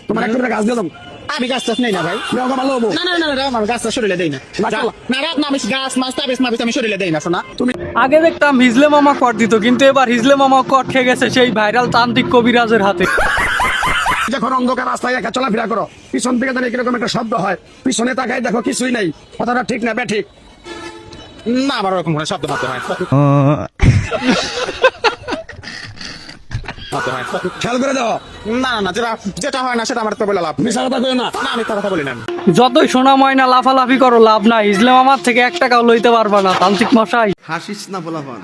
তোমার একটা করে গাছ দিয়ে দাও। আমি গাছ টাছ নেই না ভাই। নেওয়া ভালো হবো। না না না না আমি গাছ টাছ শরীরে দেই না। না রাত না আমি গাছ মাছ তাবিজ মাবিজ আমি শরীরে দেই না শোনা। তুমি আগে দেখতাম হিজলে মামা কর দিত, কিন্তু এবার হিজলে মামা কর খেয়ে গেছে সেই ভাইরাল তান্ত্রিক কবিরাজের হাতে। যখন অন্ধকার রাস্তায় একা চলাফেরা করো, পিছন থেকে দাঁড়িয়ে কিরকম একটা শব্দ হয়, পিছনে তাকাই দেখো কিছুই নাই, কথাটা ঠিক না ঠিক? না আমার ওরকম হয় শব্দ মাত্র হয়। খেয়াল করে দাও। না না না যেটা যেটা হয় না সেটা আমার তো বলে লাভ। মিশা কথা কইও না। না আমি তার কথা বলি না। যতই সোনা ময়না লাফালাফি করো লাভ নাই, হিজলে মামার থেকে 1 টাকাও লইতে পারবা না তান্ত্রিক মশাই। হাসিস না পোলাপান,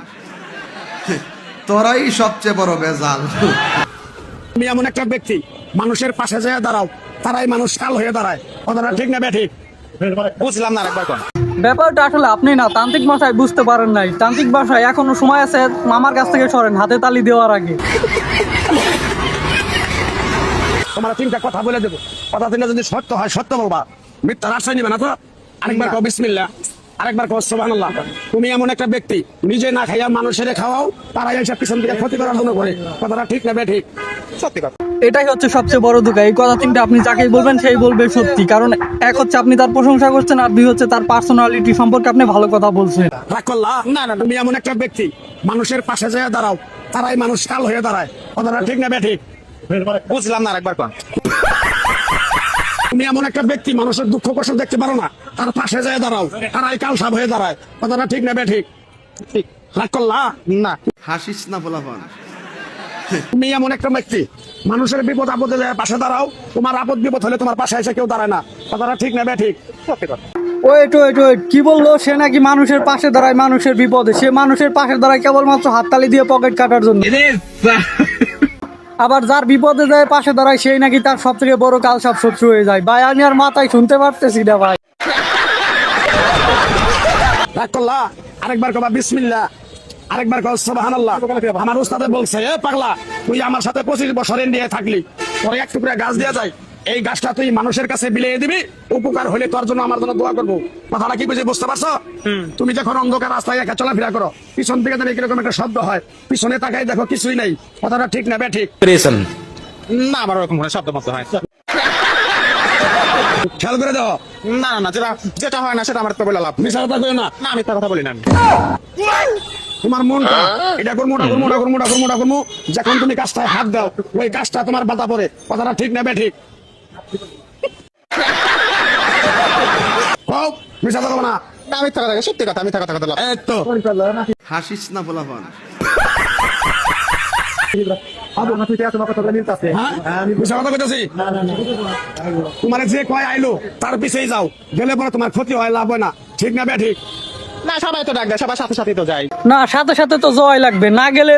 তোরাই সবচেয়ে বড় বেজাল। তুমি এমন একটা ব্যক্তি, মানুষের পাশে যেয়ে দাঁড়াও, তারাই মানুষ কাল হয়ে দাঁড়ায়, কথাটা ঠিক না ঠিক? বুঝলাম না আরেকবার কোন। ব্যাপারটা আসলে আপনি না তান্ত্রিক মশাই বুঝতে পারেন নাই। তান্ত্রিক মশাই এখনো সময় আছে, মামার কাছ থেকে সরেন হাতে তালি দেওয়ার আগে। তোমার 3টা কথা বলে দেবো, কথা 3টা যদি সত্য হয় সত্য বলবা, মিথ্যা আশ্রয় নিবে না তো। আরেকবার কও বিসমিল্লাহ, আরেকবার কও সুবহানাল্লাহ। তুমি এমন একটা ব্যক্তি, নিজে না খাইয়া মানুষের খাওয়াও, তারাই এসে পিছন থেকে ক্ষতি করার জন্য করে, কথাটা ঠিক না ঠিক? সত্যি কথা। এটাই হচ্ছে সবচেয়ে বড় দুঃখ। এই কথা 3টা আপনি যাকেই বলবেন সেই বলবে সত্যি, কারণ এক হচ্ছে আপনি তার প্রশংসা করছেন, আর 2 হচ্ছে তার পার্সোনালিটি সম্পর্কে আপনি ভালো কথা বলছেন। রাগ করলা? না না, তুমি এমন একটা ব্যক্তি, মানুষের পাশে যেয়ে দাঁড়াও, তারাই মানুষ কাল হয়ে দাঁড়ায়, কথাটা ঠিক না ঠিক? বুঝলাম না আরেকবার কোন। তুমি এমন একটা ব্যক্তি, মানুষের দুঃখ কষ্ট দেখতে পারো না, তার পাশে যেয়ে দাঁড়াও, তারাই কাল সাপ হয়ে দাঁড়ায়, কথাটা ঠিক না ঠিক? ঠিক। রাগ করলা? না হাসিস না পোলাপান, তুমি এমন একটা ব্যক্তি, মানুষের বিপদ আপদে যেয়ে পাশে দাঁড়াও, তোমার আপদ বিপদ হলে তোমার পাশে এসে কেউ দাঁড়ায় না, কথাটা ঠিক না ঠিক? সত্যি কথা। ওয়েট ওয়েট ওয়েট, কি বললো সে? নাকি মানুষের পাশে দাঁড়ায় মানুষের বিপদে? সে মানুষের পাশে দাঁড়ায় কেবলমাত্র হাততালি দিয়ে পকেট কাটার জন্য। আবার যার বিপদে যায় পাশে দাঁড়ায় সেই নাকি তার সব থেকে বড় কালসাপ শত্রু হয়ে যায়। ভাই আমি আর মাথায় শুনতে পারতেছি না ভাই। রাগ করলা? আরেকবার কবা বিসমিল্লাহ, আরেকবার কও সুবহানাল্লাহ। আমার উস্তাদে বলছে, এ পাগলা, তুই আমার সাথে 25 বছর ইন্ডিয়ায় থাকলি, তোর এক টুকরা গাছ দেওয়া যায়, এই গাছটা তুই মানুষের কাছে বিলিয়ে দিবি, উপকার হলে তোর জন্য আমার জন্য দোয়া করবো, কথাটা কি বুঝে বুঝতে পারছো? তুমি যখন অন্ধকার রাস্তায় একা চলাফেরা করো, পিছন থেকে দাঁড়িয়ে কিরকম একটা শব্দ হয়, পিছনে তাকাই দেখো কিছুই নাই, কথাটা ঠিক না ঠিক? না আমার ওরকম হয় শব্দ মাত্র হয়। খেয়াল করে দাও। না না না যেটা যেটা হয় না সেটা আমার তো বলে লাভ। মিশা কথা কইও না। না আমি তার কথা বলি না। তোমার মনটা এটা করবো ওটা করবো ওটা করবো ওটা করবো ওটা করবো, যখন তুমি কাজটায় হাত দাও, ওই কাজটা তোমার বাধা পড়ে, কথাটা ঠিক না ঠিক? কও, মিশা কথা বলো না। না আমি তার কথা সত্যি কথা, আমি তার কথা লাভ। এই তো হাসিস না পোলাপান, হ্যাঁ? মিশা কথা কইতাছি? তোমার যে কয় আইলো তার পিছেই যাও, গেলে পরে তোমার ক্ষতি হয়, লাভ হয় না, ঠিক না ঠিক? না সবাই তো ডাক দেয়, সবার সাথে সাথে তো যাই। না সাথে সাথে তো জয় লাগবে, না গেলে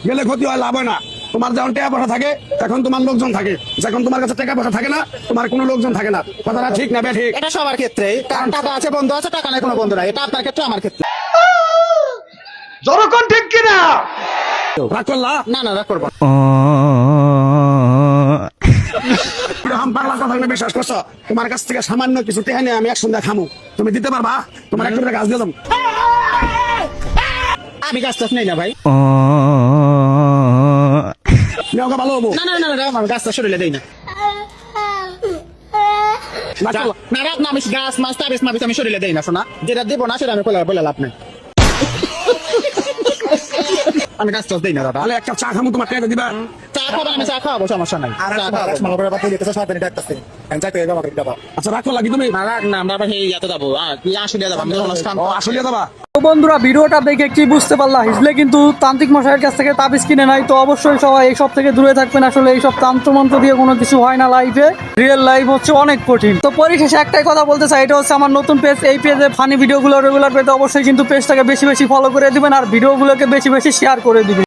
গেলে ক্ষতি হয়, লাভ হয় না। তোমার যখন টাকা পয়সা থাকে তখন তোমার লোকজন থাকে, যখন তোমার কাছে টাকা পয়সা থাকে না তোমার কোনো লোকজন থাকে না, কথাটা ঠিক না ঠিক? এটা সবার ক্ষেত্রে, কারণ টাকা আছে বন্ধু আছে, টাকা নাই কোনো বন্ধু নাই। এটা আপনার ক্ষেত্রে আমার ক্ষেত্রে। জনগণ ঠিক কিনা? রাগ করলা? না না রাগ করবো না। এরকম পাগলা কথা তুমি বিশ্বাস করছো? তোমার কাছ থেকে সামান্য কিছু টেহা নিয়ে আমি একসঙ্গে খামু, তুমি দিতে পারবা? তোমার একটা করে গাছ দিয়ে দাও। আমি গাছ টাছ নেই না ভাই। নেওয়া ভালো হবো। না না না না আমি গাছ টাছ শরীরে দেই না। রাগ করলা? না রাত না আমি গাছ মাছ তাবিজ মাবিজ আমি শরীরে দেই না শোনা। যেটা দেবো না সেটা আমি বলে লাভ নাই। আমি গাছ টাছ দেই না দাদা। তাহলে একটা চা খামু, তোমার টাকা দিবা? চা খাবো আমি চা খাওয়াবো, সমস্যা নাই। চা খাওয়াবো। আচ্ছা রাগ করলা কি তুমি? না রাগ না আমরা আবার এই ইয়াতে যাবো, আসলে যাবো আমি অনুষ্ঠান। ও আসলে দাবা। তো বন্ধুরা ভিডিওটা দেখে কি বুঝতে পারলা? হিজলে কিন্তু তান্ত্রিক মশাইয়ের কাছ থেকে তাবিজ কিনে নাই। তো অবশ্যই সবাই এইসব থেকে দূরে থাকবেন। আসলে এইসব তন্ত্রমন্ত্র দিয়ে কোনো কিছু হয় না লাইফে, রিয়েল লাইফ হচ্ছে অনেক কঠিন। তো পরিশেষে একটাই কথা বলতে চাই, এটা হচ্ছে আমার নতুন পেজ। এই পেজে ফানি ভিডিওগুলো রেগুলার পেতে অবশ্যই কিন্তু পেজটাকে বেশি বেশি ফলো করে দিবেন, আর ভিডিওগুলোকে বেশি বেশি শেয়ার করে দিবেন।